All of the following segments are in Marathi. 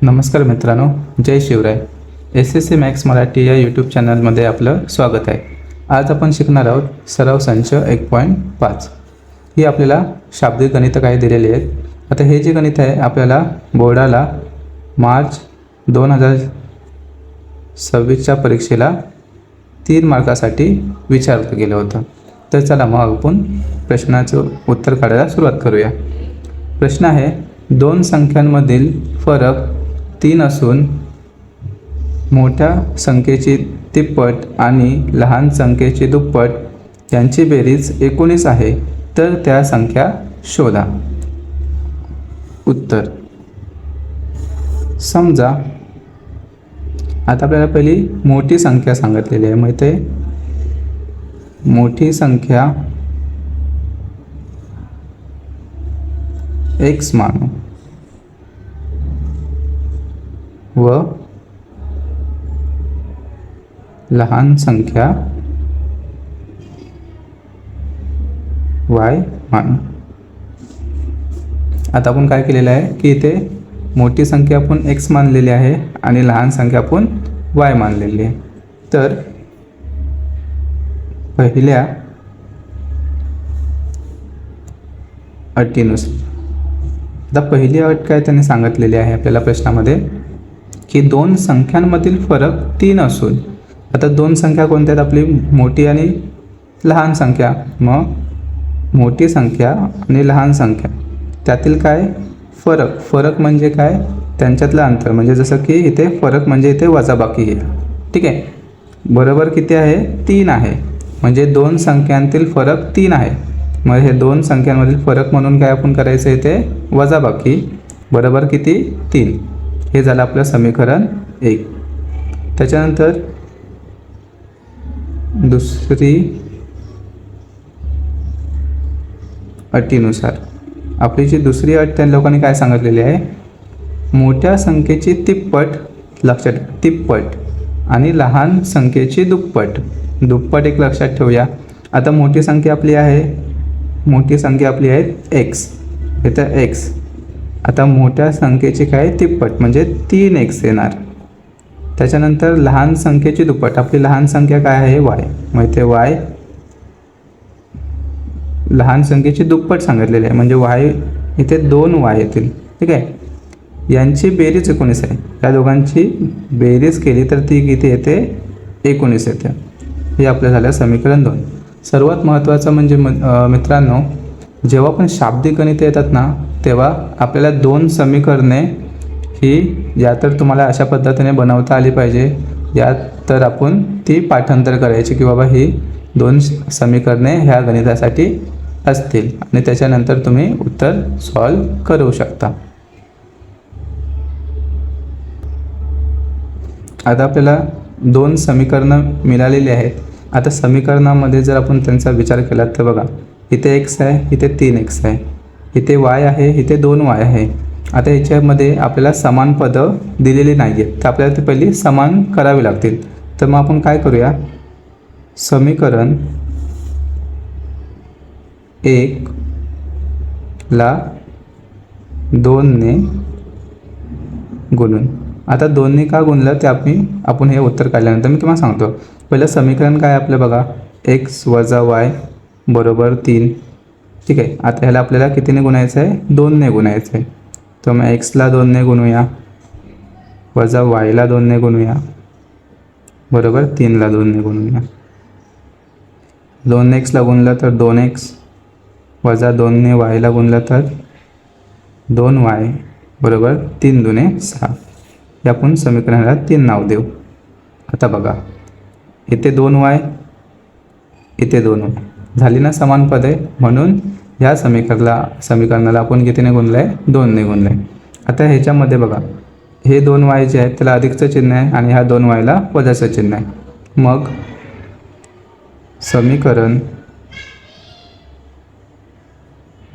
नमस्कार मित्रांनो, जय शिवराय. SSC मॅक्स मराठी या यूट्यूब चॅनलमध्ये आपलं स्वागत आहे. आज आपण शिकणार आहोत सराव संच 1.5. ही आपल्याला शाब्दिक गणितं काही दिलेली आहेत. आता हे जे गणित आहे आपल्याला बोर्डाला मार्च 2026च्या परीक्षेला 3 मार्कासाठी विचारलं गेलं होतं. तर चला मग आपण प्रश्नाचं उत्तर काढायला सुरुवात करूया. प्रश्न आहे, दोन संख्यांमधील फरक 3 असून मोठ्या संख्येची तिप्पट आणि लहान संख्येची दुप्पट यांची बेरीज 19 आहे, तर त्या संख्या शोधा. उत्तर, समजा आता आपल्याला पहिली मोठी संख्या सांगितलेली आहे. माहिती आहे, मोठी संख्या x मानू व लहान संख्या y मानू. आता आपण काय केलेलं आहे की इथे मोठी संख्या आपण x मानलेली आहे आणि लहान संख्या आपण y मानलेली आहे. तर पहिल्या अटीनुसार आता पहिली अट काय त्यांनी सांगितलेली आहे आपल्याला प्रश्नामध्ये की दोन संख्यांमधील फरक 3 असून, आता दोन संख्या कोणत्या आहेत आपली, मोठी आणि लहान संख्या. मग मोठी संख्या आणि लहान संख्या त्यातील काय फरक म्हणजे काय, त्यांच्यातलं अंतर. म्हणजे जसं की इथे फरक म्हणजे इथे वजाबाकी आहे. ठीक आहे, बरोबर किती आहे, 3 आहे. म्हणजे दोन संख्यांतील फरक 3 आहे. मग हे दोन संख्यांमधील फरक म्हणून काय आपण करायचं इथे वजाबाकी, बरोबर किती, 3. हे झालं आपलं समीकरण 1. त्याच्यानंतर दुसरी अटीनुसार आपली जी दुसरी अट त्या लोकांनी काय सांगितलेली आहे, मोठ्या संख्येची तिप्पट, लक्षात तिप्पट, आणि लहान संख्येची दुप्पट एक लक्षात ठेवूया. आता मोठी संख्या आपली आहे x, इथं x. आता मोठ्या संख्येची काय तिप्पट म्हणजे 3x येणार. त्याच्यानंतर लहान संख्येची दुप्पट, आपली लहान संख्या काय आहे y, मग इथे y लहान संख्येची दुप्पट सांगितलेली आहे म्हणजे y इथे 2y येतील. ठीक आहे, यांची बेरीज 19 आहे. या दोघांची बेरीज केली तर ती किती येते, 19 येते. हे आपलं झालं समीकरण 2. सर्वात महत्त्वाचं म्हणजे मित्रांनो, जेव्हा पण शाब्दिक गणिते येतात ना तेव्हा आपल्याला 2 समीकरणे ही या तर तुम्हाला अशा पद्धतीने बनवता आली पाहिजे, यात तर आपण ती पाठांतर करायची की बाबा ही 2 समीकरणे ह्या गणितासाठी असतील आणि त्याच्यानंतर तुम्ही उत्तर सॉल्व करू शकता. आता आपल्याला 2 समीकरणं मिळालेली आहेत. आता समीकरणामध्ये जर आपण त्यांचा विचार केला तर बघा, इथे x आहे, इथे 3x आहे, इथे y आहे, इथे 2y आहे. आता ह्याच्यामध्ये आपल्याला समान पदं दिलेली नाही आहेत, तर आपल्याला ते पहिली समान करावी लागतील. तर मग आपण काय करूया, समीकरण 1 ला 2 ने गुणून, आता 2 ने का गुणलं ते आपण हे उत्तर काढल्यानंतर मी तुम्हाला सांगतो. पहिलं समीकरण काय आपलं बघा, x वजा y बरोबर 3. ठीक आहे, आता ह्याला आपल्याला कितीने गुणायचं आहे, 2 ने गुणायचं आहे. तर मग xला 2 ने गुणूया, वजा yला 2 ने गुणूया, बरोबर 3ला 2 ने गुणूया. 2x ला गुणलं तर 2x, वजा 2 ने yला गुणलं तर 2y, बरोबर 3 दुने 6. हे आपण समीकरणाला 3 नाव देऊ. आता बघा, इथे 2y, इथे 2y झाली ना समान पदे, म्हणून ह्या समीकरणाला आपण कितीने गुणलं आहे, 2 ने गुणलं आहे. आता ह्याच्यामध्ये बघा, हे 2y जे आहे त्याला अधिकचं चिन्ह आहे आणि ह्या 2yला वजाचं चिन्ह आहे. मग समीकरण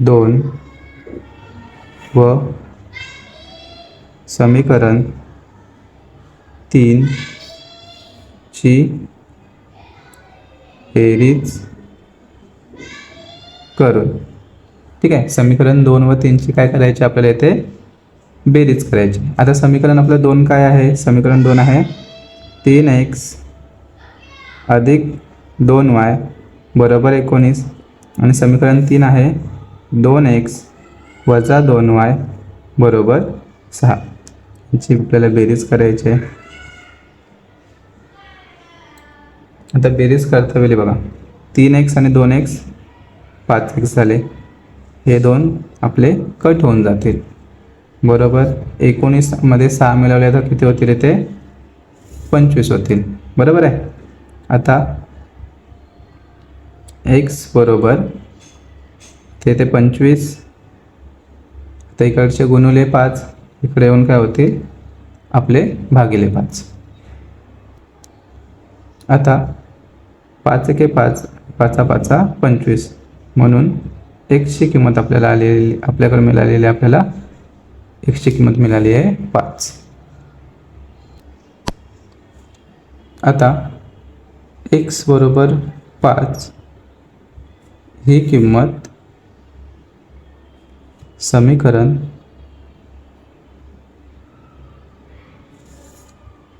2 व समीकरण 3 ची बेरीज करून, ठीक आहे, समीकरण 2 व 3 ची काय करायची आपल्याला इथे बेरीज करायची. आता समीकरण आपलं 2 काय आहे? समीकरण 2 आहे 3x अधिक 2y बरोबर 19 आणि समीकरण 3 आहे 2x वजा 2y बरोबर 6. याची आपल्याला बेरीज करायची आहे. आता बेरीज करता वेळी बघा 3x आणि 2x 5x झाले. हे दोन आपले कट होऊन जातील बरोबर. 19 मध्ये 6 मिळवले तर किती होतील? इथे 25 होतील बरोबर आहे. आता x बरोबर ते 25, तर इकडचे गुणुले 5, इकडे येऊन काय होतील आपले भागिले 5. आता 5 एके 5, 5 5 25 म्हणून xची किंमत आपल्याला आपल्याकडे मिळालेली आपल्याला xची किंमत मिळाली आहे 5. आता x बरोबर 5 ही किंमत समीकरण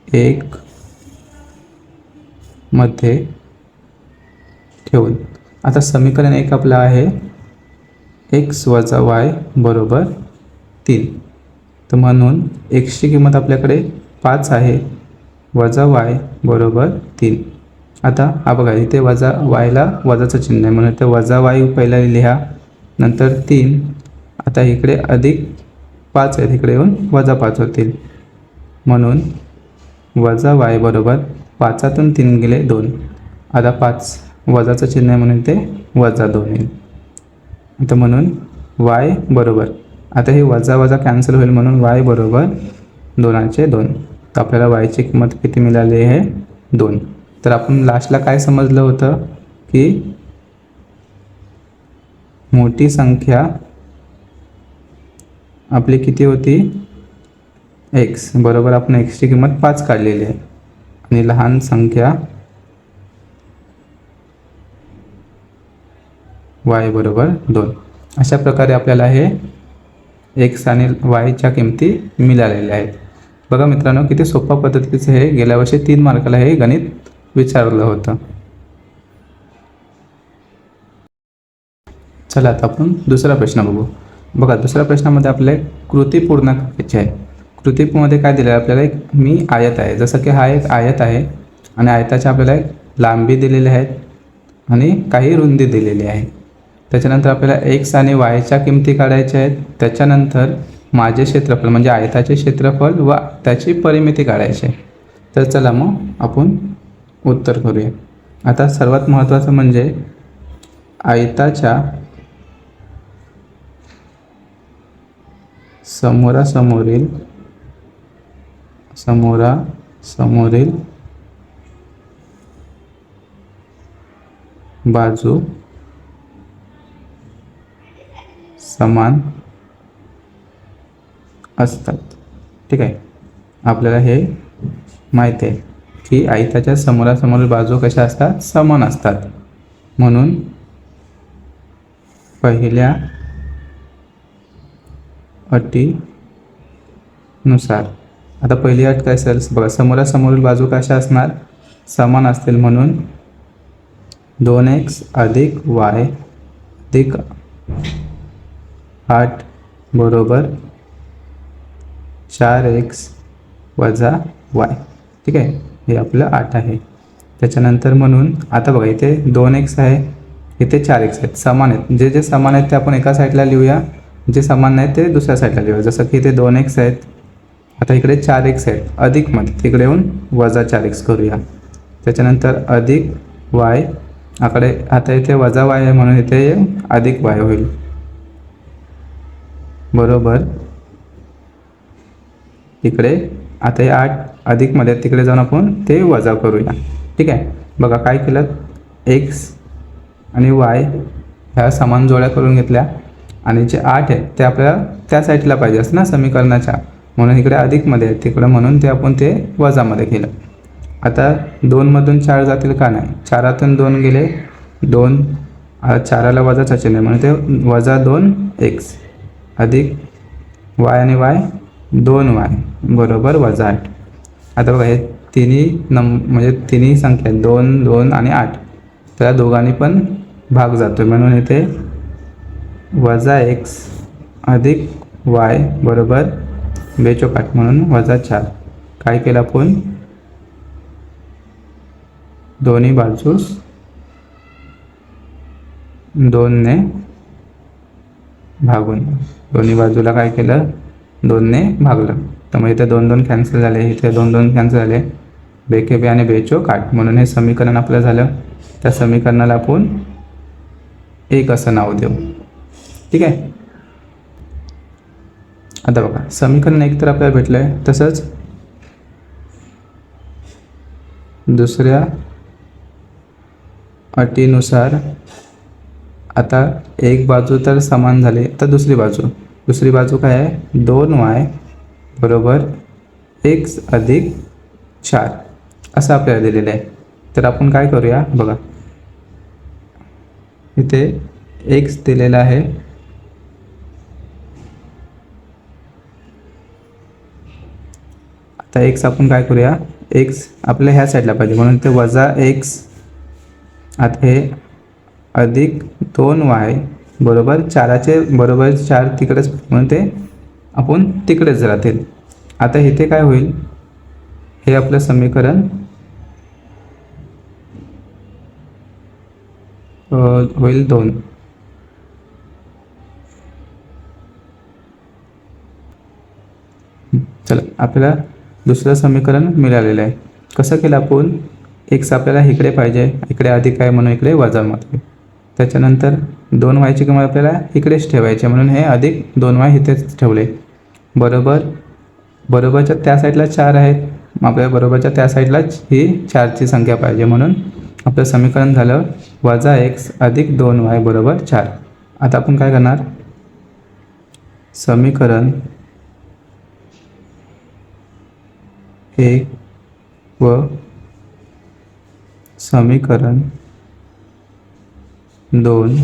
1 मध्ये ठेवून, आता समीकरण 1 आपलं आहे x वजा y बरोबर 3. तर म्हणून xची किंमत आपल्याकडे 5 आहे वजा y बरोबर 3. आता हा बघा इथे वजा yला वजाचं चिन्ह आहे म्हणून ते वजा y पहिला लिहा, नंतर 3. आता इकडे अधिक 5 आहे, इकडे येऊन वजा 5 होतील म्हणून वजा y बरोबर 5तून 3 गेले 2. आता 5 वजाचं चिन्ह आहे म्हणून ते वजा 2 येईल. आता म्हणून y बरोबर, आता हे वजा वजा कॅन्सल होईल म्हणून y बरोबर 2चे 2. तर आपल्याला yची किंमत किती मिळाली आहे? 2. तर आपण लास्टला काय समजलं होतं की मोठी संख्या आपली किती होती? x बरोबर आपण xची किंमत 5 काढलेली आहे आणि लहान संख्या y बरोबर 2. अशा प्रकारे आपल्याला हे x आणि yच्या किमती मिळालेल्या आहेत. बघा मित्रांनो किती सोप्या पद्धतीचं हे गेल्या वर्षी 3 मार्काला हे गणित विचारलं होतं. चला आता आपण दुसरा प्रश्न बघू. बघा दुसऱ्या प्रश्नामध्ये आपले कृती पूर्ण करायची आहे. कृतीमध्ये काय दिलं आहे आपल्याला? एक मी आयत आहे, जसं की हा एक आयत आहे आणि आयताच्या आपल्याला एक लांबी दिलेली आहे आणि काही रुंदी दिलेली आहे. त्याच्यानंतर आपल्याला x आणि yच्या किमती काढायच्या आहेत. त्याच्यानंतर माझे क्षेत्रफळ म्हणजे आयताचे क्षेत्रफळ व त्याची परिमिती काढायची आहे. तर चला मग आपण उत्तर करूया. आता सर्वात महत्त्वाचं म्हणजे आयताच्या समोरासमोरील बाजू समान असतात. ठीक आहे, आपल्याला हे माहीत आहे की आयताच्या समोरासमोरील बाजू कशा असतात? समान असतात. म्हणून पहिल्या अटीनुसार, आता पहिली अट काय असेल बघा, समोरासमोरील बाजू कशा असणार? समान असतील म्हणून 2x अधिक y अधिक 8 बरोबर 4x वजा y. ठीक आहे, हे आपलं 8 आहे. त्याच्यानंतर म्हणून आता बघा इथे 2x आहे, इथे 4x आहेत, समान आहेत. जे समान आहेत ते आपण एका साईडला लिहूया, जे समान नाही ते दुसऱ्या साईडला लिहूया. जसं की इथे 2x आहेत, आता इकडे 4x आहेत, अधिकमध्ये तिकडे येऊन वजा 4x करूया. त्याच्यानंतर अधिक y, आता इथे वजा y आहे म्हणून इथे अधिक y होईल बरोबर. इकडे आता हे 8 अधिकमध्ये तिकडे जाऊन आपण ते वजा करूया. ठीक आहे, बघा काय केलं, x आणि y ह्या समान जोड्या करून घेतल्या आणि जे 8 आहे ते आपल्याला त्या साईडला पाहिजे असं ना समीकरणाच्या, म्हणून इकडे अधिकमध्ये आहे तिकडं म्हणून ते आपण ते वजामध्ये केलं. आता 2मधून 4 जातील का? नाही. 4तून 2 गेले 2, 4ला वजाचा चिन्ह म्हणून ते वजा 2x अधिक y आणि y 2y बरोबर -8. आता बघा हे म्हणजे तिन्ही संख्या 2, 2 आणि 8 त्या दोघांनी पण भाग जातो म्हणून इथे -x अधिक y बरोबर 42 म्हणून -4. काय केलं आपण दोन्ही बाजूस 2 ने भागून दोन्ही बाजूला काय केलं 2 ने भागलं. तर मग इथे 2 2 कॅन्सल झाले, इथे 2 2 कॅन्सल झाले, बेके बे आणि बेचोक 8 म्हणून हे समीकरण आपलं झालं. त्या समीकरणाला आपण 1 असं नाव देऊ. ठीक आहे. आता बघा समीकरण 1 तर आपल्याला भेटलं आहे. तसंच दुसऱ्या अटीनुसार आता एक बाजू तर समान झाली. आता दुसरी बाजू काय आहे 2y बरोबर x अधिक 4 असं आपल्याला दिलेलं आहे. तर आपण काय करूया बघा इथे x दिलेला आहे, आता x आपण काय करूया x आपल्या ह्या साईडला पाहिजे म्हणून ते -x आता हे अधिक 2y बरोबर 4चे बरोबर 4 तिकडेच म्हणून ते आपण तिकडेच राहतील. आता इथे काय होईल हे आपलं समीकरण होईल 2. चला आपल्याला दुसरं समीकरण मिळालेलं आहे. कसं केलं आपण x आपल्याला इकडे पाहिजे, इकडे अधिक आहे म्हणून इकडे वजा मध्ये. त्याच्यानंतर 2y ची किंमत आपल्याला इकडेच ठेवायची म्हणून हे अधिक 2y इथेच ठेवले. बरोबरच्या त्या साईडला 4 आहेत, आपल्याला बरोबरच्या त्या साईडलाच ही 4ची संख्या पाहिजे म्हणून आपलं समीकरण झालं -x अधिक 2y बरोबर 4. आता आपण काय करणार समीकरण 1 व समीकरण 2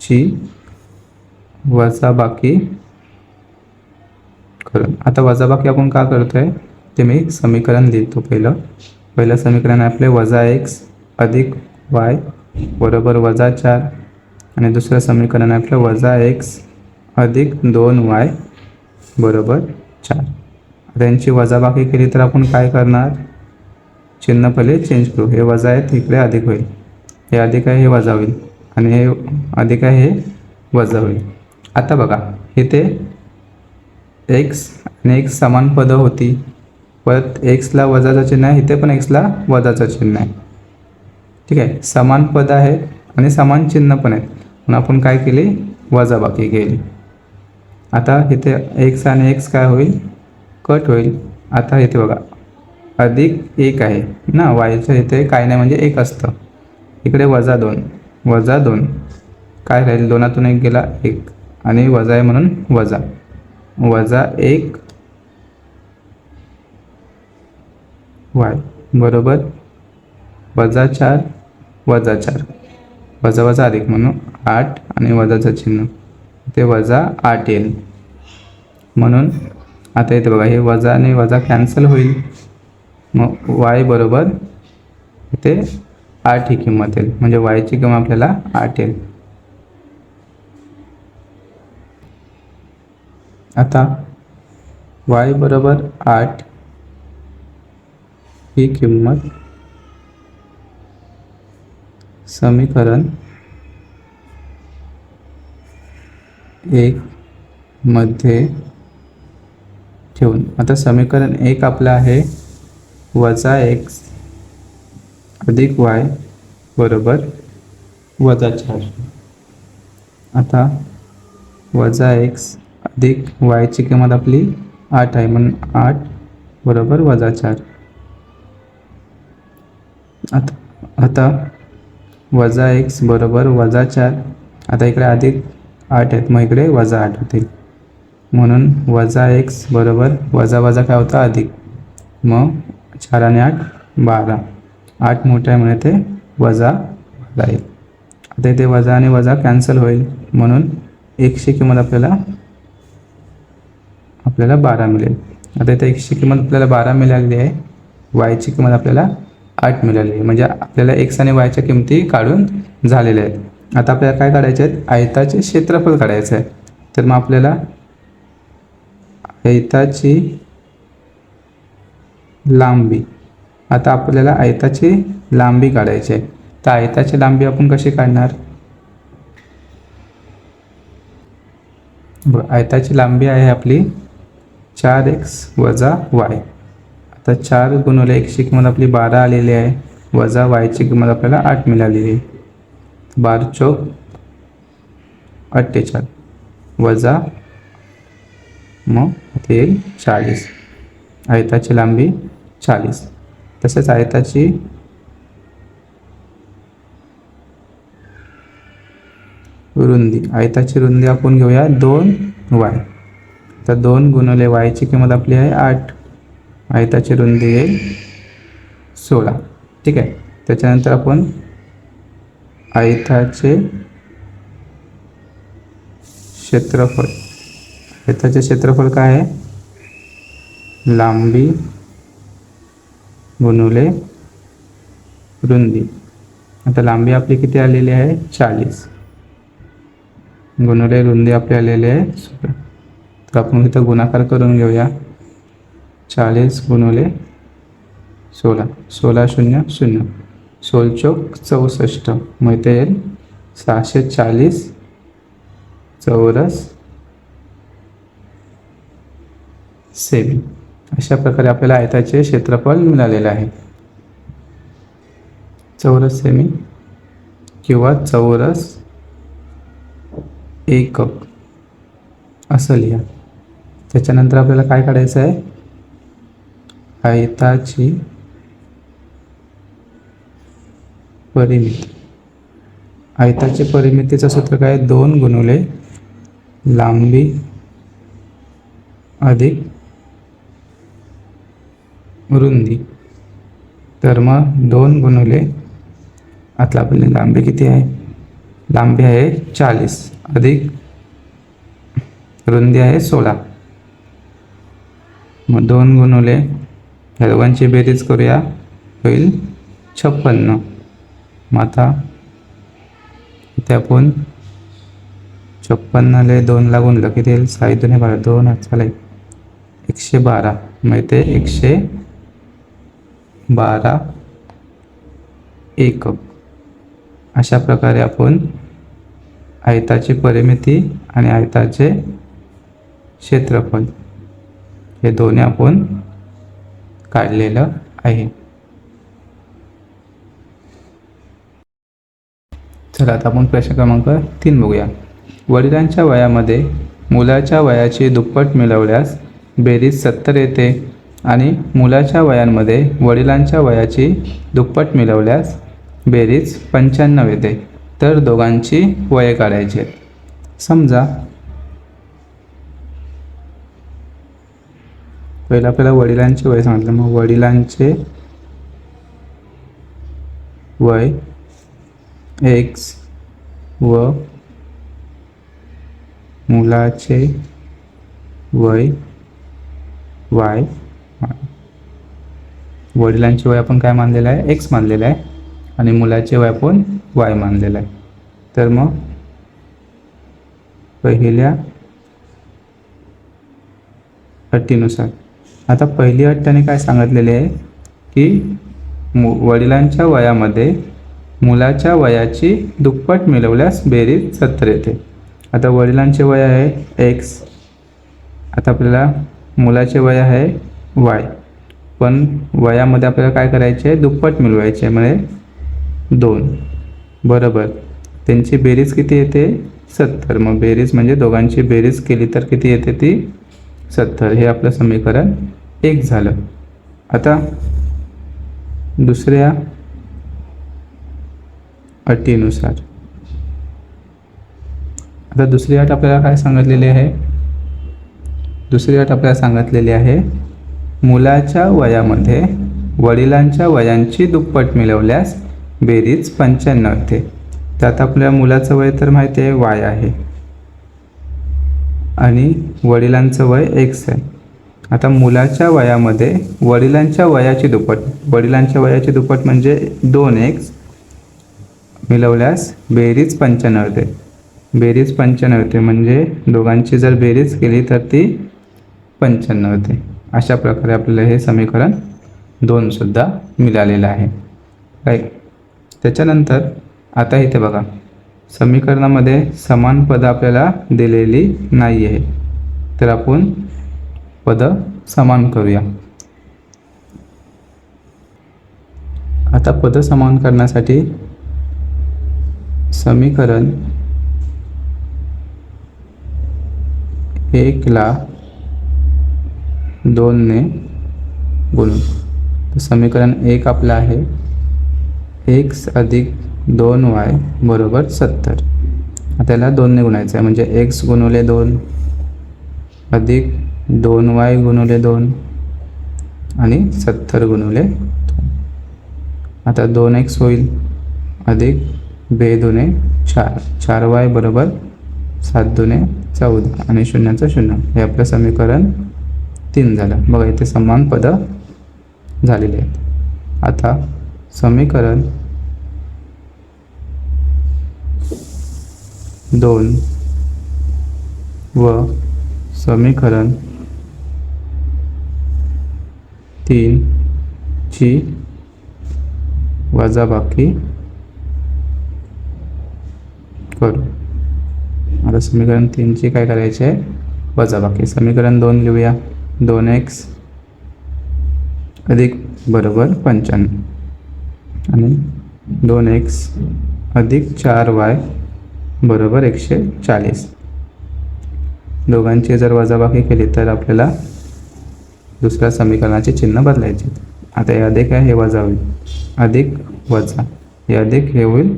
ची वजाबाकी करू. आता वजाबाकी आपण का करतोय ते मी समीकरण लिहितो. पहिलं समीकरण आपले -x अधिक y बरोबर -4 आणि दुसरं समीकरण आपलं -x अधिक 2y बरोबर 4. त्यांची वजाबाकी केली तर आपण काय करणार चिन्ह पहिले चेंज करू. हे वजा आहे इकडे अधिक होईल, हे अधिक आहे हे वजा होईल आणि हे अधिक आहे हे वजा होईल. आता बघा इथे x आणि x समान पदं होती, परत xला वजाचं चिन्ह आहे, इथे पण xला वजाचं चिन्ह आहे. ठीक आहे, समान पद आहे आणि समान चिन्ह पण आहेत म्हणून आपण काय केली वजाबाकी केली. आता इथे x आणि x काय होईल कट होईल. आता इथे बघा अधिक 1 आहे ना, वायचं इथे काय नाही म्हणजे 1 असतं, इकडे -2 काय राहील 2तून 1 गेला 1 आणि वजा आहे म्हणून -1 y बरोबर -4 वजा अधिक म्हणून 8 आणि वजाचं चिन्ह ते -8 येईल. म्हणून आता इथे बघा हे वजा आणि वजा कॅन्सल होईल, मग y बरोबर इथे 8 ही किंमत येईल म्हणजे y ची किंमत आपल्याला 8 येईल. आता y बरोबर 8 ही किंमत समीकरण 1 मध्ये ठेवून आता समीकरण 1 आपलं आहे -x अधिक y बरोबर -4. आता -x अधिक y ची किंमत आपली 8 आहे म्हणून 8 बरोबर -4. आता -x बरोबर -4. आता इकडे अधिक 8 आहेत मग इकडे -8 होतील म्हणून -x बरोबर वजा काय होता अधिक, मग 4 आणि 8 12, 8 मोठा आहे म्हणून ते वजा येईल. आता इथे वजा आणि वजा कॅन्सल होईल म्हणून 1 ची किंमत आपल्याला आपल्याला 12 मिळेल. आता इथे एक्सची किंमत आपल्याला 12 मिळाली आहे, वायची किंमत आपल्याला 8 मिळाली आहे. म्हणजे आपल्याला एक्स आणि वायच्या किमती काढून झालेल्या आहेत. आता आपल्याला काय काढायचे आहेत, आयताचे क्षेत्रफळ काढायचं आहे. तर मग आपल्याला आयताची लांबी, आता आपल्याला आयताची लांबी काढायची आहे. तर आयताची लांबी आपण कशी काढणार, आयताची लांबी आहे आपली 4x वजा y. आता 4 गुणिले एक्सची किंमत आपली 12 आलेली आहे, वजा वायची किंमत आपल्याला 8 मिळालेली आहे. 12 चौक 48 वजा मग ते येईल 40. आयताची लांबी 40. तसेच आयताची रुंदी, आयताची रुंदी आपण घेऊया 2y. तर 2 गुणिले वायची किंमत आपली आहे 8, आयताची रुंदी येईल 16. ठीक आहे. त्याच्यानंतर आपण आयताचे क्षेत्रफळ, आयताचे क्षेत्रफळ काय आहे, लांबी गुणिले रुंदी. आता लांबी आपली किती आलेली आहे 40, गुणिले रुंदी आपली आलेली आहे 16. तर आपण इथं गुणाकार करून घेऊया. 40 गुणिले 16, 16 0 0, 16 चौक 64, मग ते येईल 640 चौरस सेमी. अशा प्रकारे आपल्याला आयताचे क्षेत्रफळ मिळालेले आहे. चौरस सेमी किंवा चौरस एकक असं लिहा. त्याच्यानंतर आपल्याला काय काढायचं आहे, आयताची परिमिती. आयताची परिमितीचं सूत्र काय, 2 गुणिले लांबी अधिक रुंदी. तर मग 2 गुणिले, आता आपली लांबी किती आहे, लांबी आहे 40 अधिक रुंदी आहे 16. मग 2 गुणिले ह्या दोघांची बेरीज करूया, होईल 56. मग आता इथे आपण 56ले 2ला गुणलं किती येईल, 6 2 12, 2 चालेल 112. मग इथे 112 एकक. अशा प्रकारे आपण आयताची परिमिती आणि आयताचे क्षेत्रफळ हे दोन्ही आपण काढलेलं आहे. चला आता आपण प्रश्न क्रमांक 3 बघूया. वडिलांच्या वयामध्ये मुलाच्या वयाची दुप्पट मिळवल्यास बेरीज 70 येते आणि मुलाच्या वयांमध्ये वडिलांच्या वयाची दुप्पट मिळवल्यास बेरीज 95 येते. तर दोघांची वये काढायची आहेत. समजा पहिला आपल्याला वडिलांचे वय सांगितलं, मग वडिलांचे वय x व मुलाचे वय y. वडिलांचे वय आपण काय मानलेलं आहे, x मानलेलं आहे आणि मुलाचे वय आपण y मानलेलं आहे. तर मग पहिल्या अटीनुसार, आता पहिली अट त्याने काय सांगितलेली आहे की वडिलांच्या वयामध्ये मुलाच्या वयाची दुप्पट मिळवल्यास बेरीज 70 येते. आता वडिलांचे वय आहे x, आता आपल्याला मुलाचे वय आहे y, पण वयामध्ये आपल्याला काय करायचे आहे, दुप्पट मिळवायचे आहे, म्हणजे 2 बरोबर. त्यांची बेरीज किती येते 70. मग बेरीज म्हणजे दोघांची बेरीज केली तर किती येते ती 70. हे आपलं समीकरण 1 झालं. आता दुसऱ्या अटीनुसार, आता दुसरी अट आपल्याला काय सांगितलेली आहे, दुसरी अट आपल्याला सांगितलेली आहे मुलाच्या वयामध्ये वडिलांच्या वयांची दुप्पट मिळवल्यास बेरीज 95 येते. त्यात आपल्या मुलाचं वय तर माहिती आहे y आहे आणि वडिलांचं वय x आहे. आता मुलाच्या वयामध्ये वडिलांच्या वयाची दुप्पट, वडिलांच्या वयाची दुप्पट म्हणजे 2x मिळवल्यास बेरीज 95 येते. बेरीज 95 येते म्हणजे दोघांची जर बेरीज केली तर ती 95 येते. अशा प्रकारे आपल्याला हे समीकरण 2 सुद्धा मिळालेलं आहे. राईट. त्याच्यानंतर आता इथे बघा, समीकरणामध्ये समान पदं आपल्याला दिलेली नाही आहे, तर आपण पदं समान करूया. आता पदं समान करण्यासाठी समीकरण 1 ला 2 ने गुणू. तर समीकरण 1 आपलं आहे x अधिक 2y बरोबर 70. आता त्याला 2 ने गुणायचं आहे म्हणजे x गुणुले 2 अधिक 2y गुणुले 2 आणि 70 गुणुले 2. आता 2x होईल अधिक 2 दुने 4, 4y बरोबर 7 दुने 14 आणि शून्याचं 0. हे आपलं समीकरण 3 झालं. बघा इथे समान पदं झालेली आहेत. आता समीकरण 2 व समीकरण 3 ची वजाबाकी करू. आता समीकरण 3 ची काय करायचे आहे? वजाबाकी. समीकरण 2 लिहूया. 2x अधिक बरोबर 95 आणि 2x अधिक 4y बरोबर 140. दोघांची जर वजाबाकी केली तर आपल्याला दुसऱ्या समीकरणाचे चिन्ह बदलायचे. आता हे अधिक आहे, हे वजा होईल. अधिक वजा, हे अधिक, हे होईल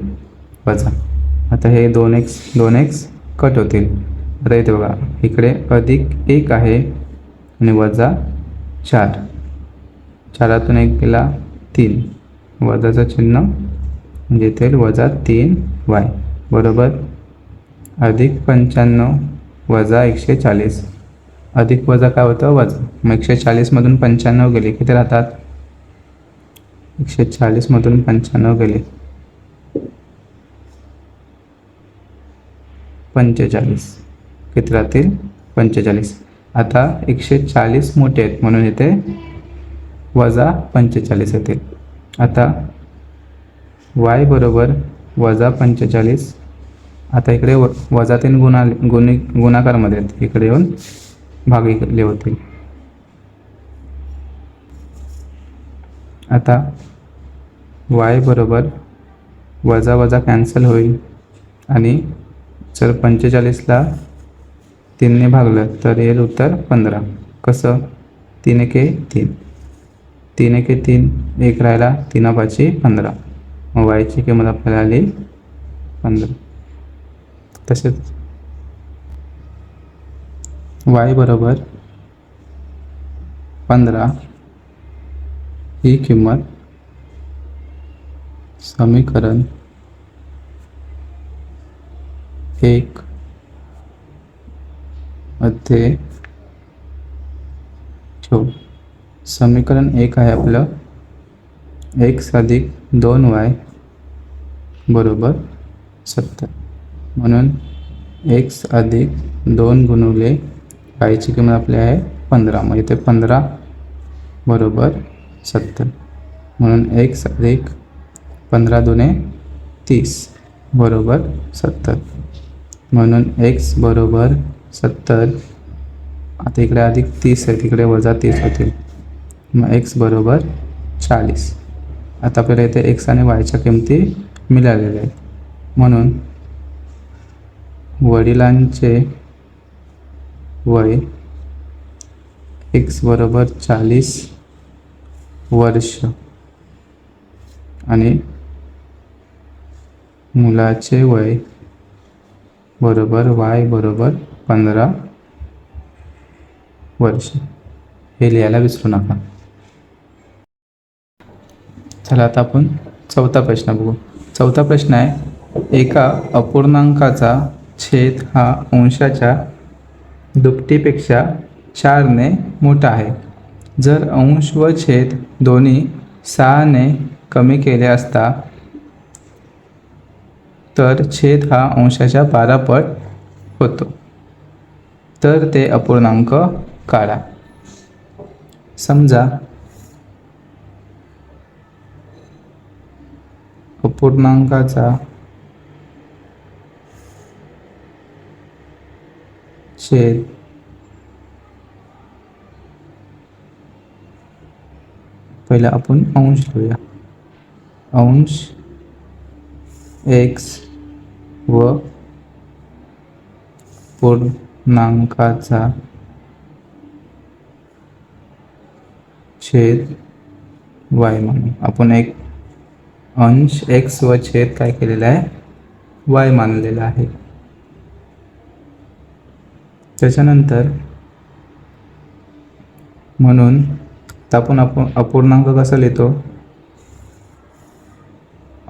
वजा. आता हे 2x कट होतील. आता इथे बघा, इकडे अधिक 1 आहे आणि वजा 4. 4तून 1 गेला 3, वजाचं चिन्ह म्हणजे इथे वजा 3y बरोबर अधिक 95 वजा 140. अधिक वजा काय होतं? वजा. मग 140मधून 95 गेले, किती राहतात? 140मधून 95 गेले 45. किती राहतील? 45. आता 140 मोठे आहेत म्हणून इथे वजा 45 येतील. आता y बरोबर वजा 45. आता इकडे वजा 3 गुणाकारमध्ये आहेत, इकडे येऊन भागिले होतील. आता y बरोबर वजा वजा कॅन्सल होईल आणि जर 45ला 3 ने भागलं तर येईल उत्तर 15. कसं? 3 एके 3, 3 एके 3, 1 राहिला, 3 पाची 15. मग वायची किंमत आपल्याला आली 15. तसेच y बरोबर 15 ही किंमत समीकरण 1 मध्ये ठेवू. समीकरण 1 आहे आपलं x अधिक 2y बरोबर 70. म्हणून x अधिक 2 गुणुले yची किंमत आपली आहे 15. मग इथे 15 बरोबर 70. म्हणून x अधिक 15 दुने 30 बरोबर 70. म्हणून x बरोबर 70. आता इकडे अधिक 30 आहे, तिकडे वजा 30 होतील. मग x बरोबर 40. आता आपल्याला इथे x आणि yच्या किमती मिळालेल्या आहेत. म्हणून वडिलांचे वय x बरोबर 40 वर्ष आणि मुलाचे वय बरोबर y बरोबर 15 वर्ष. हे लिहायला विसरू नका. चला आता आपण चौथा प्रश्न बघू. चौथा प्रश्न आहे, एका अपूर्णांकाचा छेद हा अंशाच्या दुपटीपेक्षा 4ने मोठा आहे. जर अंश व छेद दोन्ही 6ने कमी केले असता तर छेद हा अंशाच्या 12 पट होतो. तर ते अपूर्णांक काढा. समजा अपूर्णांकाचा छेद पहिला आपण अंश लिहूया. अंश x व पूर्णांकाचा छेद y म्हणून आपण एक अंश x व छेद काय केलेला आहे, y मानलेला आहे. त्याच्यानंतर म्हणून आपण अपूर्णांक कसा लिहितो,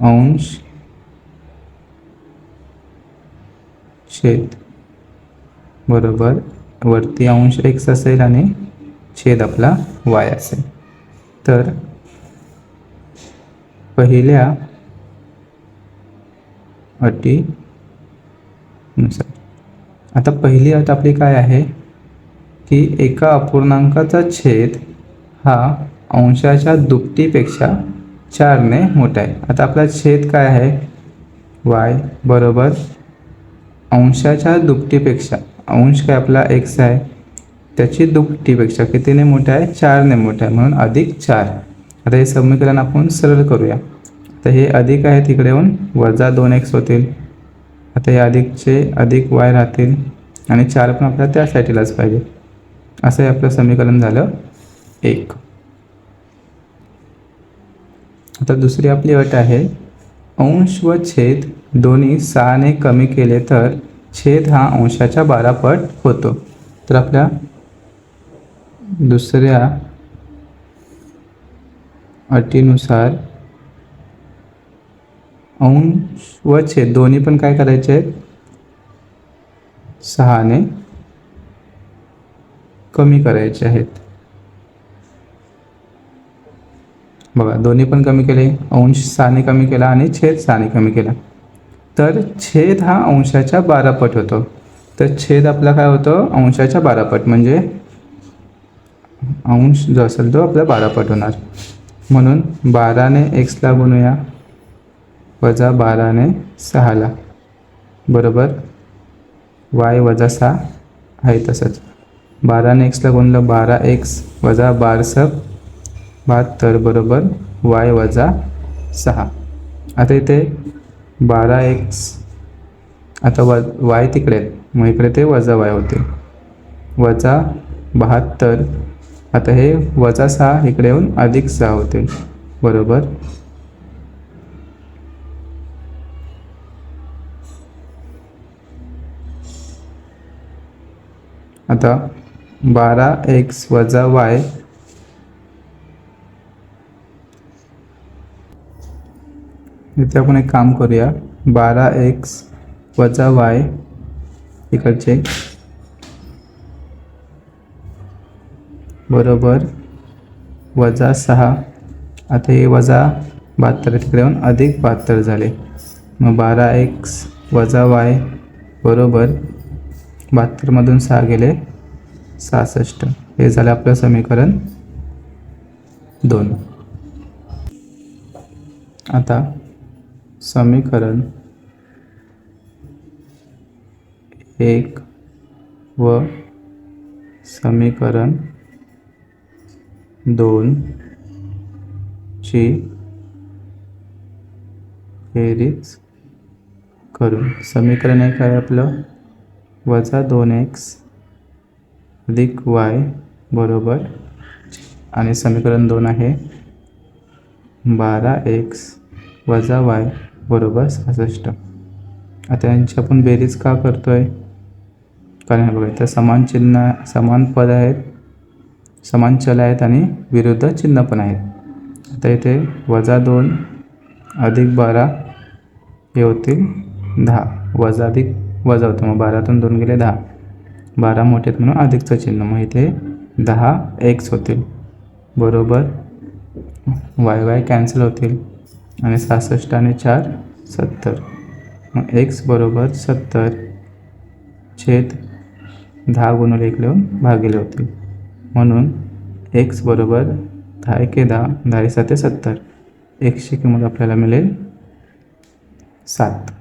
अंश छेद बरोबर वरती अंश x असेल आणि छेद आपला y असेल. तर पहिल्या अटीनुसार आता पहिली अट आपली काय आहे की एका अपूर्णांकाचा छेद हा अंशाच्या दुपटीपेक्षा 4ने मोठा आहे. आता आपला छेद काय आहे, y बरोबर अंशाच्या दुपटीपेक्षा, अंश काय आपला x आहे त्याची दुपटीपेक्षा कितीने मोठा आहे, 4ने मोठा आहे, म्हणून अधिक 4. आता हे समीकरण आपण सरळ करूया. तर हे अधिक आहे तिकडे येऊन वजा 2x होतील. आता हे अधिकचे अधिक y राहतील आणि 4 पण आपल्याला त्या साईडलाच पाहिजे. असं हे आपलं समीकरण झालं 1. आता दुसरी आपली अट आहे, अंश व छेद दोन्ही 6ने कमी केले तर छेद हा अंशाच्या 12 पट होतो. तर आपल्या दुसऱ्या अटीनुसार अंश व छेद दोन्ही पण काय करायचे आहेत, 6ने कमी करायचे आहेत. बघा दोन्ही पण कमी केले, अंश 6ने कमी केला आणि छेद 6ने कमी केला. तर छेद हा अंशाच्या 12 पट होतो. तर छेद आपला काय होतो, अंशाच्या 12 पट, म्हणजे अंश जो असेल तो आपला 12 पट होणार. म्हणून 12ने x ला गुणूया वजा 12ने 6ला बरोबर y वजा 6 आहे. तसंच 12ने x ला गुणलं 12x वजा 12 72 बरोबर y वजा 6. आता इथे 12x आता y तिकडे आहेत, मग इकडे ते वजा y होते, वजा 72. आता हे वजा 6 इकडे येऊन अधिक 6 होते बरोबर आता 12x वजा y इथे आपण एक काम करूया. 12x वजा y इकडचे बरोबर वजा 6. आता हे वजा 72 तिकडे येऊन अधिक 72 झाले. मग 12x वजा y बरोबर 72मधून 6 गेले 66. हे झालं आपलं समीकरण 2. आता समीकरण 1 व समीकरण 2 ची बेरीज करून समीकरण 1 आहे आपलं वजा 2x अधिक y बरोबर आणि समीकरण 2 आहे 12x वजा y बरोबर 66. आता यांची आपण बेरीज का करतोय, कारण बघा इथं समान चिन्ह, समान पद आहेत, समान चल आहेत आणि विरुद्ध चिन्ह पण आहेत. आता इथे वजा 2 अधिक 12 हे होतील 10, वजा अधिक वजा होतं, मग 12तून 2 गेले 10. 12 मोठे आहेत म्हणून अधिकचं चिन्ह, मग इथे 10x होतील बरोबर y कॅन्सल होतील आणि 66 आणि 4 70. मग x बरोबर 70 छेद 10 गुणिले 1 लिहून भागिले होतील, म्हणून x बरोबर 10 एके 10, 10 7 70. xची किंमत आपल्याला मिळेल 7.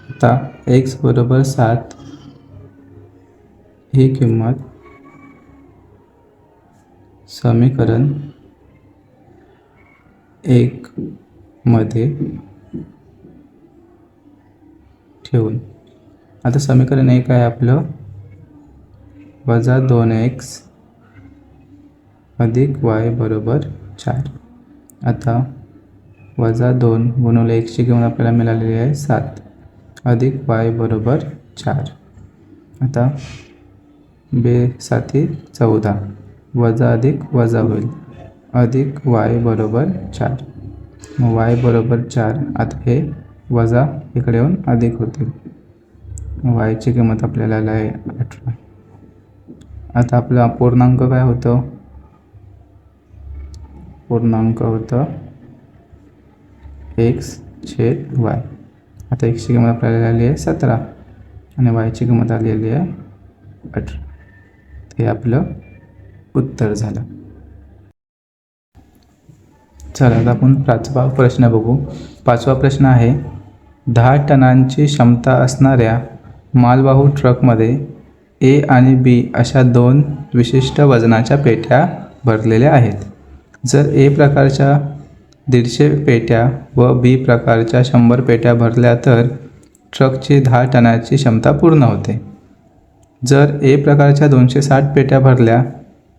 आता x बरोबर 7 ही किंमत समीकरण 1 मध्ये ठेवून, आता समीकरण 1 आहे आपलं वजा 2x अधिक y बरोबर 4. आता वजा 2 गुणिले xची किंमत आपल्याला मिळालेली आहे 7 अधिक y बरोबर 4. आता 2 7 14 वजा अधिक वजा होईल अधिक y बरोबर 4. मग y बरोबर 4. आता हे वजा इकडे येऊन अधिक होतील, y ची किंमत आपल्याला आहे 18. आता आपला पूर्णांक काय होतं, पूर्णांक होतं x छेद y. आता x ची किंमत आपल्याला आली आहे 17 आणि y ची किंमत आलेली आहे 18. हे आपलं उत्तर झालं. चला आता आपण 5वा प्रश्न बघू. 5वा प्रश्न आहे 10 टनांची क्षमता असणाऱ्या मालवाहू ट्रकमध्ये ए आणि बी अशा 2 विशिष्ट वजनाच्या पेट्या भरलेल्या आहेत. जर ए प्रकारच्या 150 पेट्या व बी प्रकारच्या 100 पेट्या भरल्या तर ट्रकची 10 टनाची क्षमता पूर्ण होते. जर ए प्रकारच्या 260 पेट्या भरल्या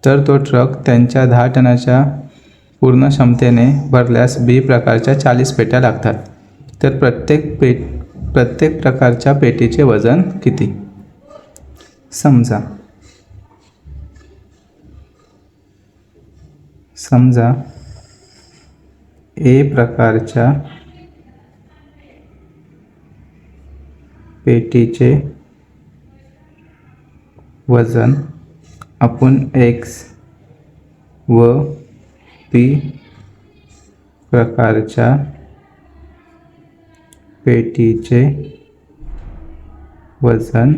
तर तो ट्रक त्यांच्या 10 टनाच्या पूर्ण क्षमतेने भरल्यास बी प्रकारच्या 40 पेट्या लागतात. तर प्रत्येक प्रकारच्या पेटीचे वजन किती? समजा ए प्रकारच्या पेटीचे वजन आपण x व बी प्रकारच्या पेटीचे वजन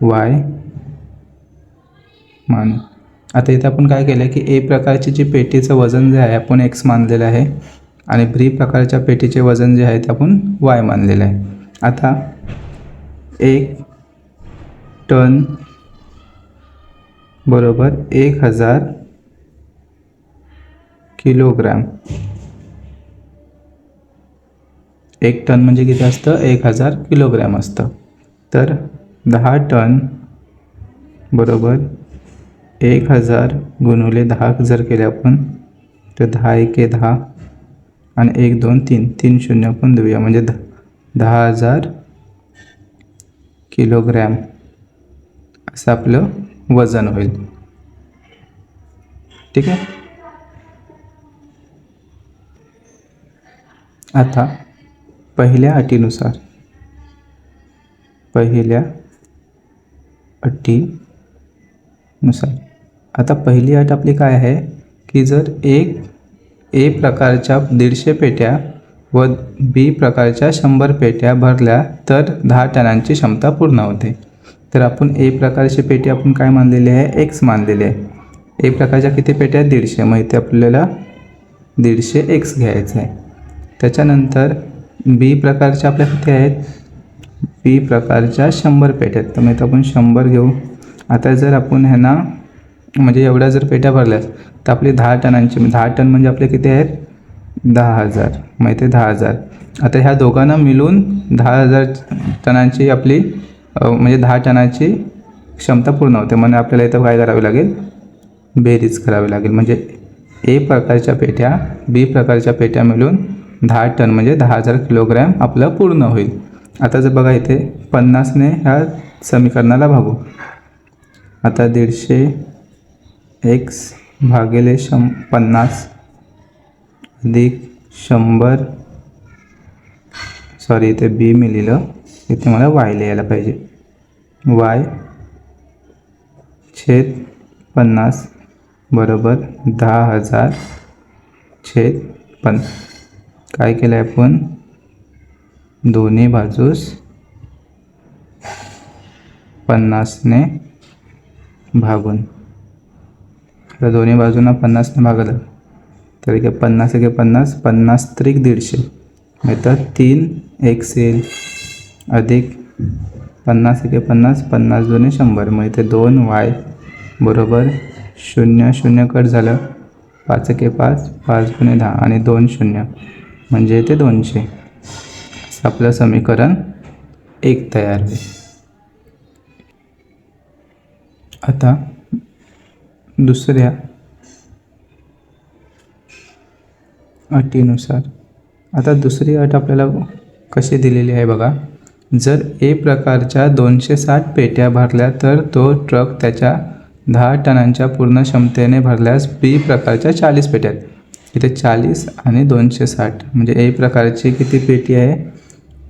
y मानू. आता इथे आपण काय केलं की ए प्रकारची जी पेटीचं वजन जे आहे आपण x मानलेलं आहे आणि बी प्रकारच्या पेटीचे वजन जे आहे ते आपण y मानलेलं आहे. आता 1 टन बरोबर 1000 किलोग्रॅम. 1 टन म्हणजे किती असतं? 1000 किलोग्रॅम असतं. तर 10 टन बरोबर 1000 गुणिले 10 जर केले आपण तर 10 एके 10 आणि 1 2 3 3 शून्य पण देऊया म्हणजे 10,000 किलोग्रॅम असं आपलं वजन होईल. ठीक आहे. आता पहिल्या अटीनुसार आता पहिली अट आपली काय आहे की जर ए प्रकारच्या 150 पेट्या व बी प्रकारच्या 100 पेट्या भरल्या तर 10 टनांची क्षमता पूर्ण होते. तर आपण ए प्रकारची पेटी आपण काय मानलेली आहे? x मानलेली आहे. ए प्रकारच्या किती पेट्या? 150. मग इथे आपल्याला 150x घ्यायचं आहे. त्याच्यानंतर बी प्रकारच्या आपल्या किती आहेत? बी प्रकारच्या 100 पेट्या आहेत. तर मग इथं आपण 100 घेऊ. आता जर आपण ह्यांना म्हणजे एवढ्या जर पेट्या भरल्यास तर आपली 10 टनांची 10 टन म्हणजे आपले किती आहेत? 10,000. मग इथे 10,000. आता ह्या दोघांना मिळून 10,000 टनांची आपली म्हणजे 10 टनाची क्षमता पूर्ण होते. म्हणजे आपल्याला इथं काय करावे लागेल? बेरीज करावी लागेल. म्हणजे ए प्रकारच्या पेट्या बी प्रकारच्या पेट्या मिळून 10 टन म्हणजे 10,000 किलोग्रॅम आपलं पूर्ण होईल. आता जर बघा इथे 50ने ह्या समीकरणाला भागू. आता 150x भागिले 50 अधिक 100 इथे बी मी लिहिलं इथे मला वाय लिहायला पाहिजे. वाय छेद 50 बरोबर 10,000 छेद 50. काय केलं आहे आपण, दोन्ही बाजूस 50ने भागून, तर दोन्ही बाजूंना 50ने भागलं तर 50 एके 50, 50 त्रिक 150, तर 3x येईल अधिक 50 एके 50, 50 दोन्ही 100, मग इथे 2y बरोबर 0 0 कट झालं, 5 एके 5, 5 गुणे 10 आणि 2 0 म्हणजे इथे 200. असं आपलं समीकरण 1 तयार होईल. आता दुसऱ्या अटीनुसार, आता दुसरी अट आपल्याला कशी दिलेली आहे बघा. जर ए प्रकारच्या 260 पेट्या भरल्या तर तो ट्रक त्याच्या 10 टनांच्या पूर्ण क्षमतेने भरल्यास बी प्रकारच्या 40 पेट्यात. इथे 40 आणि 260 म्हणजे ए प्रकारची किती पेटी आहे,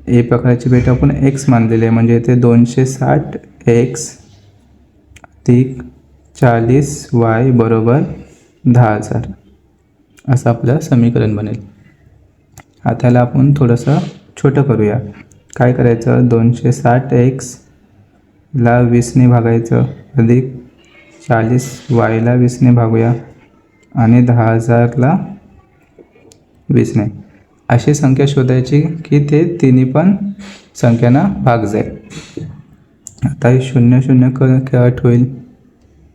ए प्रकारची पेटी आपण एक्स मानलेली आहे, म्हणजे इथे 260 एक्स अधिक 40 वाय बरोबर 10,000 असं आपलं समीकरण बनेल. आता याला आपण थोडंसं छोटं करूया. काय करायचं, 260 एक्सला 20ने भागायचं अधिक 40 वायला 20ने भागूया आणि 10,000ला 20ने. अशी संख्या शोधायची की ते तिन्ही पण संख्यांना भाग जाईल. आता हे 0 0 कट होईल,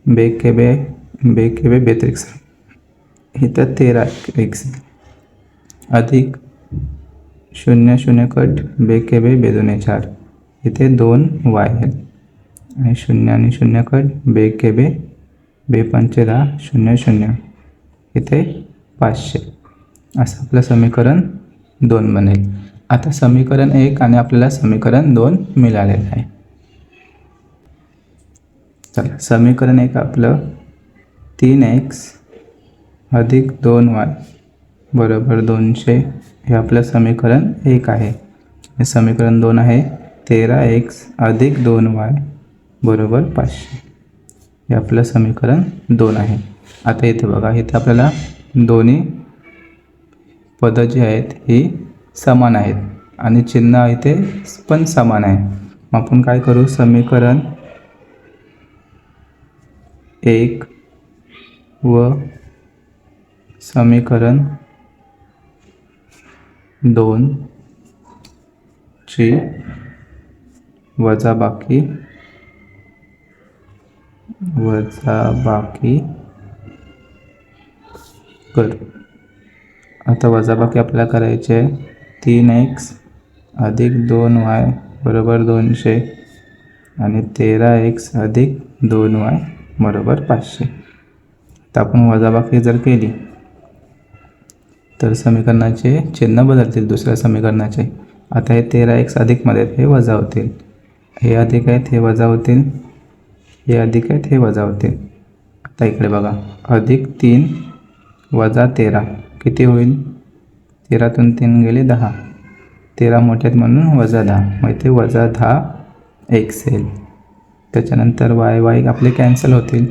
बेकेबे बेत्रिक्स, इथं 13x अधिक 0 0 कट बेकेबे बेदुने 4, इथे 2y आहे आणि 0 आणि 0 कट बेकेबे बेपंचे 10 0 0 इथे 500. असं आपलं समीकरण 2 बनेल. आता समीकरण 1 आणि आपल्याला समीकरण 2 मिळालेलं आहे. चला, समीकरण 1 आपलं 3x अधिक 2y बरोबर 200 हे आपलं समीकरण 1 आहे. हे समीकरण 2 आहे 13x अधिक 2y बरोबर 500. हे आपलं समीकरण 2 आहे. आता इथे बघा, इथे आपल्याला दोन्ही पदं जी आहेत ही समान आहेत आणि चिन्ह इथे पण समान आहे. मग आपण काय करू, समीकरण 1 व समीकरण 2 ची वजाबाकी करू. आता वजाबाकी आपल्याला करायची आहे. 3x अधिक 2y बरोबर 200 आणि 13x अधिक 2y बरोबर 500. आता आपण वजाबाकी जर केली तर समीकरणाचे चिन्ह बदलतील दुसऱ्या समीकरणाचे. आता हे 13x अधिकमध्ये हे वजा होतील, हे अधिक आहेत हे वजा होतील, हे अधिक आहेत हे वजा होतील. आता इकडे बघा, अधिक 3 वजा 13 किती होईल, 13तून 3 गेले 10, 13 मोठे आहेत म्हणून वजा 10, मग इथे वजा 10x येईल. त्याच्यानंतर y आपले कॅन्सल होतील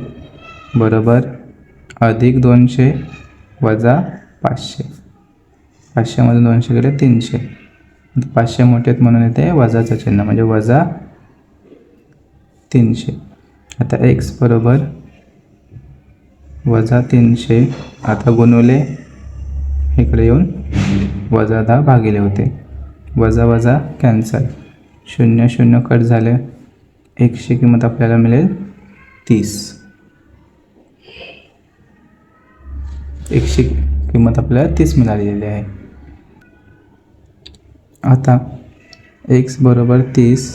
बरोबर अधिक 200 वजा 500, 500मधून 200 गेले 300, 500 मोठे आहेत म्हणून इथे वजाचं चिन्ह म्हणजे वजा 300. आता x बरोबर वजा 300, आता गुणवले इकडे येऊन वजा 10 भागिले होते, वजा वजा कॅन्सल, 0 0 कट झाले, xची किंमत आपल्याला मिळेल 30. xची किंमत आपल्याला 30 मिळालेली आहे. आता x बरोबर 30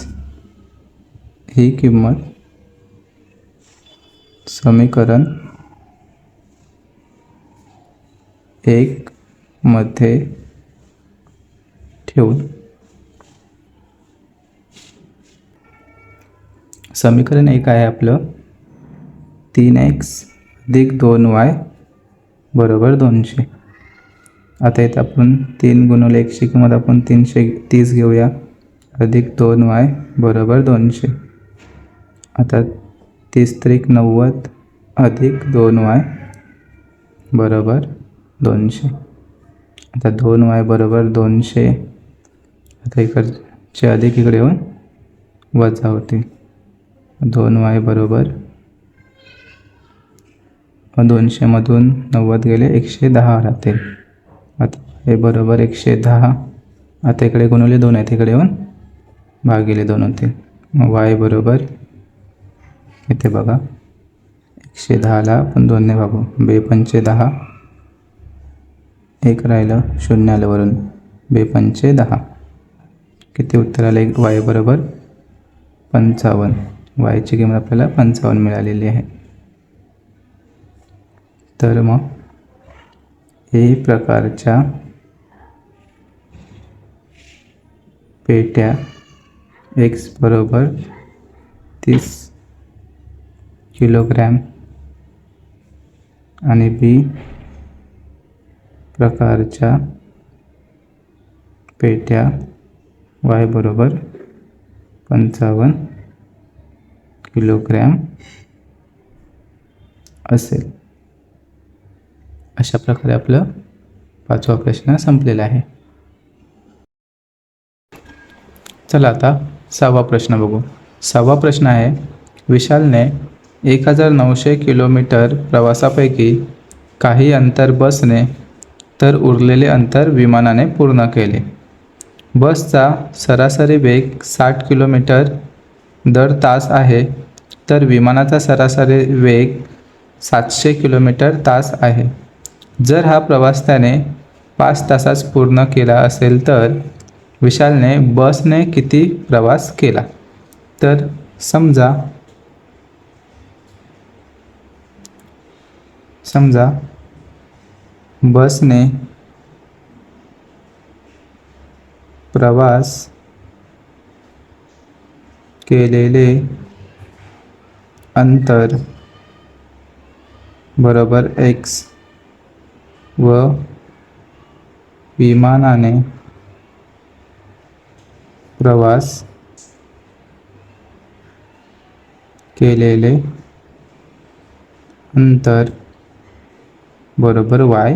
ही किंमत समीकरण 1 मध्ये ठेवून समीकरण 1 आहे आपलं 3x अधिक 2y बरोबर 200. आता इथे आपण 3 गुणिले 1ची किंमत आपण 330 घेऊया अधिक 2y बरोबर 200. आता 30 त्रिक 90 अधिक 2y बरोबर 200. आता 2y बरोबर 200. आता इकडचे अधिक इकडे येऊन वजा होते. 2y बरोबर 200मधून 90 गेले 110 राहतील. आता हे बरोबर 110. आता इकडे गुणवले 2 आहेत, इकडे येऊन भागिले 2 होतील. मग y बरोबर इथे बघा 110ला आपण 2ने भागू. 2×5 = 10. 1 राहिलं, 0 आलं वरून. 2×5 = 10. किती उत्तर आलं? y बरोबर 55. yची किंमत आपल्याला 55 मिळालेली आहे. तर मग ए प्रकारच्या पेट्या x बरोबर 30 किलोग्रॅम आणि बी प्रकारच्या पेट्या y बरोबर 55 किलोग्रॅम असेल. अशा प्रकारे आपलं 5वा प्रश्न संपलेला आहे. चला आता 6वा प्रश्न बघू. 6वा प्रश्न आहे, विशालने 1900 किलोमीटर प्रवासापैकी काही अंतर बसने तर उरलेले अंतर विमानाने पूर्ण केले. बसचा सरासरी वेग 60 किलोमीटर दर तास आहे, तर विमानाचा सरासरी वेग 700 किलोमीटर तास आहे. जर हा प्रवास त्याने 5 तासात पूर्ण केला असेल तर विशालने बसने किती प्रवास केला? तर समजा बसने प्रवास केलेले अंतर बरोबर x व विमानाने प्रवास केलेले अंतर बरोबर y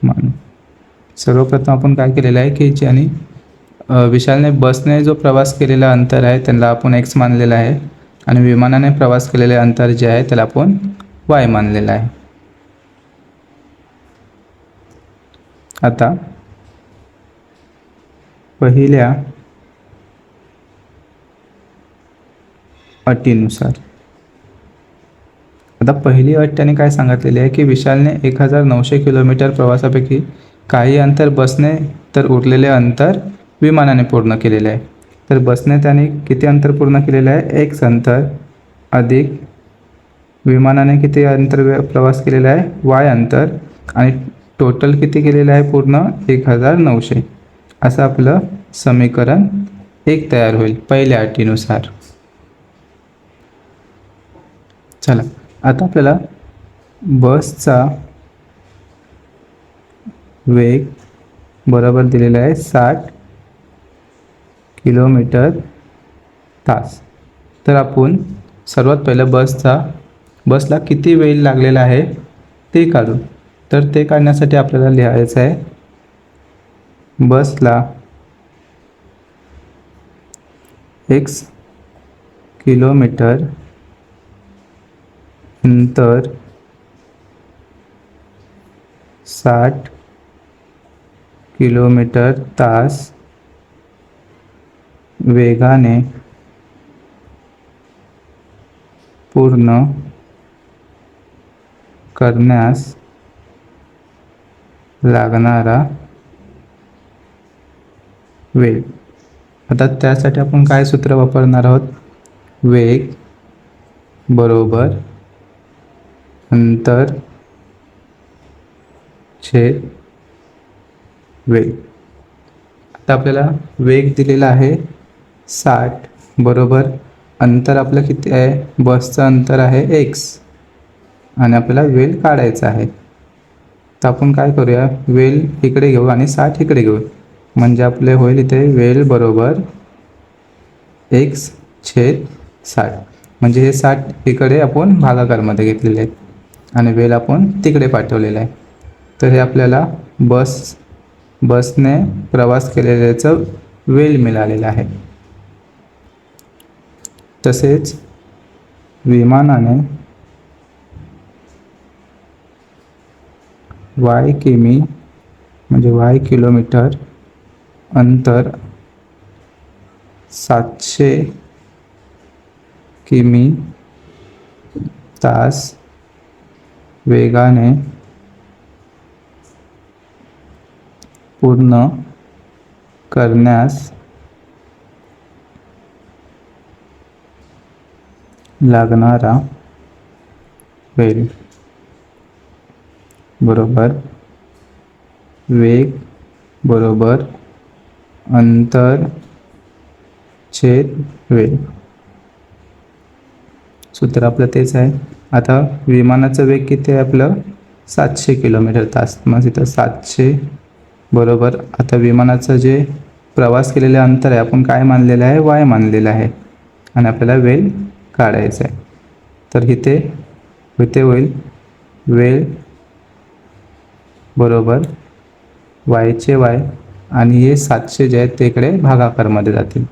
मानू. सर्वप्रथम आपण काय केलेलं आहे की ज्याने विशालने बसने जो प्रवास केलेला अंतर आहे त्याला आपण x मानलेला आहे आणि विमानाने प्रवास केलेले अंतर जे आहे त्याला आपण y मानलेला आहे. आता पहिल्या अटीनुसार, आता पहिली अट त्याने काय सांगितलेली आहे की विशालने 1900 किलोमीटर प्रवासापैकी काही अंतर बसने तर उरलेले अंतर विमानाने पूर्ण केलेले आहे. तर बसने त्याने किती अंतर पूर्ण केलेले आहे? x अंतर अधिक विमानाने किती अंतर प्रवास केलेला आहे? y अंतर आणि टोटल किती केलेलं आहे? पूर्ण 1900. असं आपलं समीकरण 1 तयार होईल पहिल्या अटीनुसार. चला आता आपल्याला बसचा वेग बरोबर दिलेला आहे 60 किलोमीटर तास. तर आपण सर्वात पहिलं बसला किती वेळ लागलेला आहे ते काढू. तर ते काढण्यासाठी आपल्याला लिहायचं आहे, बसला x किलोमीटर अंतर 60 किलोमीटर तास वेगाने पूर्ण करण्यास लागणारा वेग. आता त्यासाठी आपण काय सूत्र वापरणार आहोत? वेग बरोबर अंतर छेद वेग. आता आपल्याला वेग दिलेला आहे 60 बरोबर अंतर आपलं किती आहे? बसचं अंतर आहे x आणि आपल्याला वेळ काढायचा आहे. तर आपण काय करूया, वेळ इकडे घेऊ आणि 60 इकडे घेऊ, म्हणजे आपले होईल इथे वेळ बरोबर x/60 म्हणजे हे 60 इकडे आपण भागाकारमध्ये घेतलेले आहेत आणि वेळ आपण तिकडे पाठवलेला आहे. तर हे आपल्याला बसने प्रवास केलेल्याचं वेळ मिळालेला आहे. तसेच विमानाने y किमी म्हणजे y किलोमीटर अंतर 700 किमी तास वेगाने पूर्ण करण्यास लागणारा वेळ बरोबर वेग बरोबर अंतर छेद वेळ. सूत्र आपलं तेच आहे. आता विमानाचं वेग किती आहे आपलं 700 किलोमीटर तास. मग इथं 700 बरोबर आता विमानाचं जे प्रवास केलेलं अंतर आहे आपण काय मानलेलं आहे y मानलेलं आहे आणि आपल्याला वेळ काढायचं आहे. तर इथे होईल वेळ बरोबर yचे y आणि हे 700 जे आहेत ते इकडे भागाकारमध्ये जातील.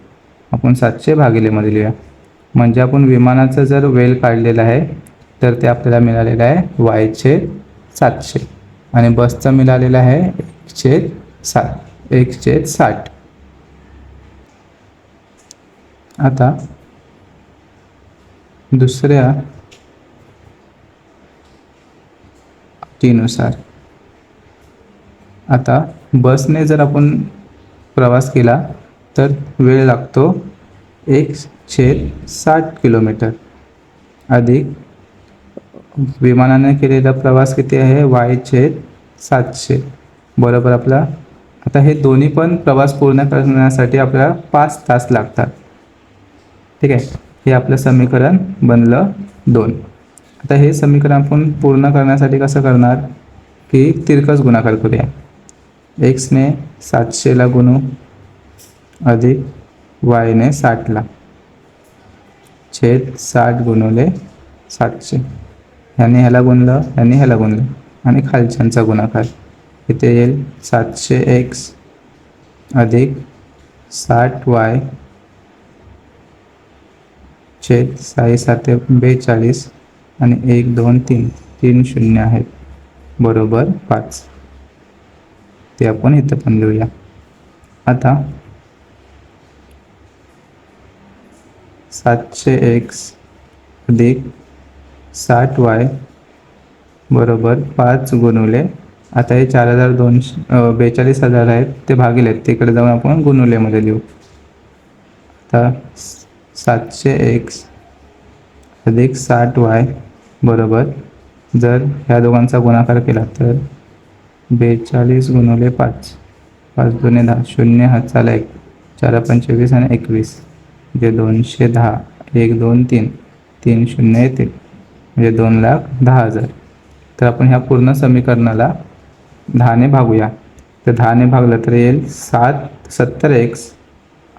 आपण 700 भागिलेमध्ये लिहूया. म्हणजे आपण विमानाचं जर वेळ काढलेलं आहे तर ते आपल्याला मिळालेलं आहे y/700 आणि बसचं मिळालेलं आहे 1/60. आता दुसऱ्या अटीनुसार आता बसने जर आपण प्रवास केला तर वेळ लागतो 1/60 किलोमीटर अधिक विमानाने केलेला प्रवास किती आहे y/700 बरोबर आपला. आता हे दोन्ही पण प्रवास पूर्ण करण्यासाठी आपल्याला 5 तास लागतात. ठीक आहे. हे आपलं समीकरण बनलं 2. आता हे समीकरण आपण पूर्ण करण्यासाठी कसं करणार की तिरकस गुणाकार करूया. xने 700ला गुणू अधिक yने 60ला छेद 60 गुणिले 700. ह्याने ह्याला गुणलं ह्याने ह्याला गुणलं आणि खालच्यांचा गुणाकार. इथे येईल 700x अधिक 60y छेद 6×7=42 आणि 1 2 3 3 शून्य आहेत बरोबर 5. ते आपण इथं पण लिहूया. आता 700x अधिक 60y बरोबर 5 गुणुले आता हे 42,000 आहेत ते भागिले आहेत तिकडे जाऊन आपण गुणुलेमध्ये लिहू. आता 700x अधिक 60y बरोबर जर ह्या दोघांचा गुणाकार केला तर 42 गुणिले 5 5 दुणे 10 शून्य हातचाला 1 4 25 आणि 21 म्हणजे 210 1 2 3 3 शून्य येतील म्हणजे 2,10,000. तर आपण ह्या पूर्ण समीकरणाला 10ने भागूया. तर 10ने भागलं तर येईल 70x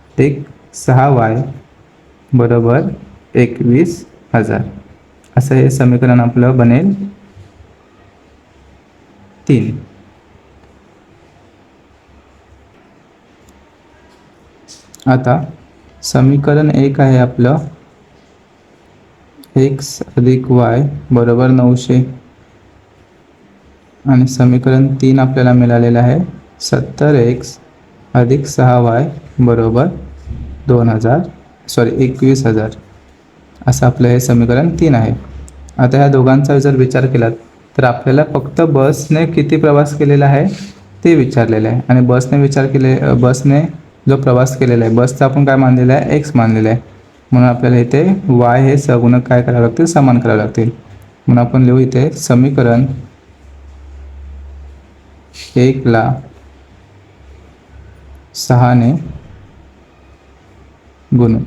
अधिक 6y बरोबर 21,000. असं हे समीकरण आपलं बनेल 3. आता समीकरण 1 आहे आपलं x अधिक y बरोबर 900 आणि समीकरण 3 आपल्याला मिळालेलं आहे 70x अधिक 6y बरोबर 21,000. असं आपलं हे समीकरण 3 आहे. आता ह्या दोघांचा जर विचार केला तर आपल्याला फक्त बसने किती प्रवास केलेला आहे ते विचारलेलं आहे आणि बसने जो प्रवास केलेला आहे बसचा आपण काय मानलेला आहे x मानलेला आहे. म्हणून आपल्याला इथे y हे सहगुणक काय करावे लागतील समान करावे लागतील. म्हणून आपण लिहू इथे समीकरण 1 ला 6ने गुणू.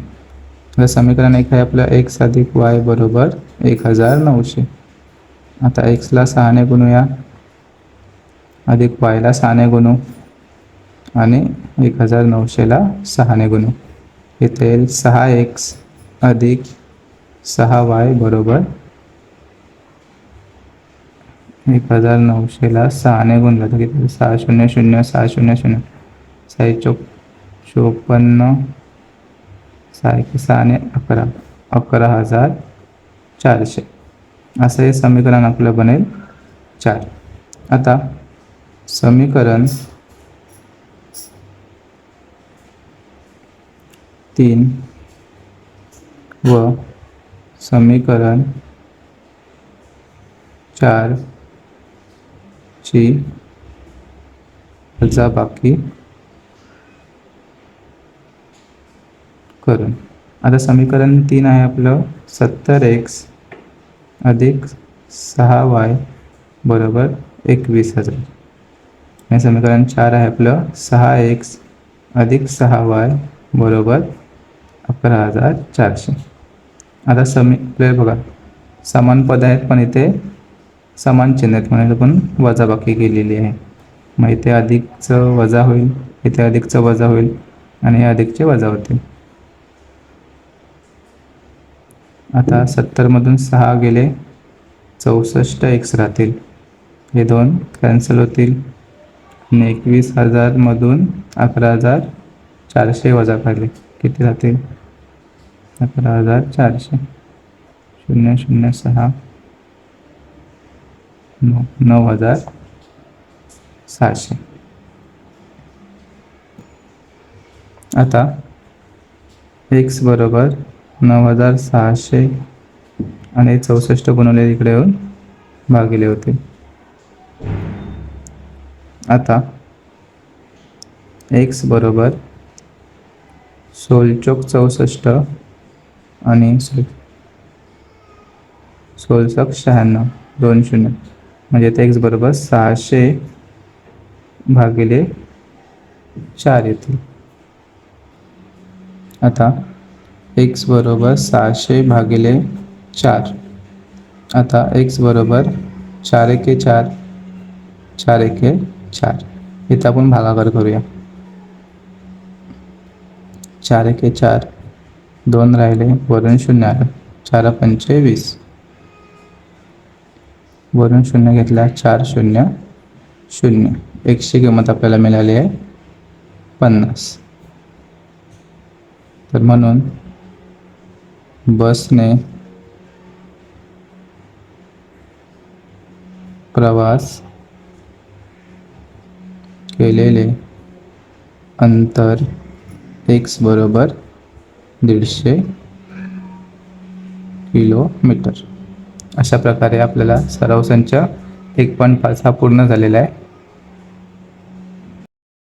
आता समीकरण 1 आहे आपलं x अधिक y बरोबर 1900. आता x ला 6ने गुणूया अधिक y ला 6ने गुणू आणि 1900ला 6ने गुणू इथे येईल 6x अधिक 6y बरोबर 1900ला 6ने गुणलं तर किती? 6000 600 6 चोक 54 6 ने 11 11400 असं हे समीकरण आपलं बनेल 4. आता समीकरण 3 व समीकरण 4 ची वजाबाकी करून. आता समीकरण 3 आहे आपलं 70x अधिक 6y बरोबर 21,000. आणि समीकरण 4 आहे आपलं 6x अधिक 6y बरोबर 11,400. आता आपल्याला बघा समान पद आहेत पण इथे समान चिन्ह आहेत म्हणून आपण वजाबाकी केलेली आहे. मग इथे अधिकचं वजा होईल, इथे अधिकचं वजा होईल आणि हे अधिकचे वजा होतील. आता 70मधून 6 गेले 64x राहतील, हे 2 कॅन्सल होतील आणि 21,000मधून 11,400 वजा काढले किती राहतील? 11,400 006 9,700. आता x बरोबर 9,600 आणि 64 गुणवले इकडे येऊन भागिले होते. आता x बरोबर 16 चोक 64 आणि 16 96 2 0 म्हणजे ते x बरोबर 600 भागिले 4 येतील. आता x बरोबर 600 भागिले 4. आता x बरोबर 4 एके 4 4 एके 4. इथं आपण भागाकार करूया. 4 एके 4 2 राहिले वरून 0 आलं 4 पंचे 20 वरून 0 घेतला 4 0 0. x ची किंमत आपल्याला मिळाली आहे 50. तर म्हणून बसने प्रवास केलेले अंतर x बरोबर 150 किलोमीटर. अशा प्रकारे आपल्याला सराव संच 1.5 हा पूर्ण झालेला आहे.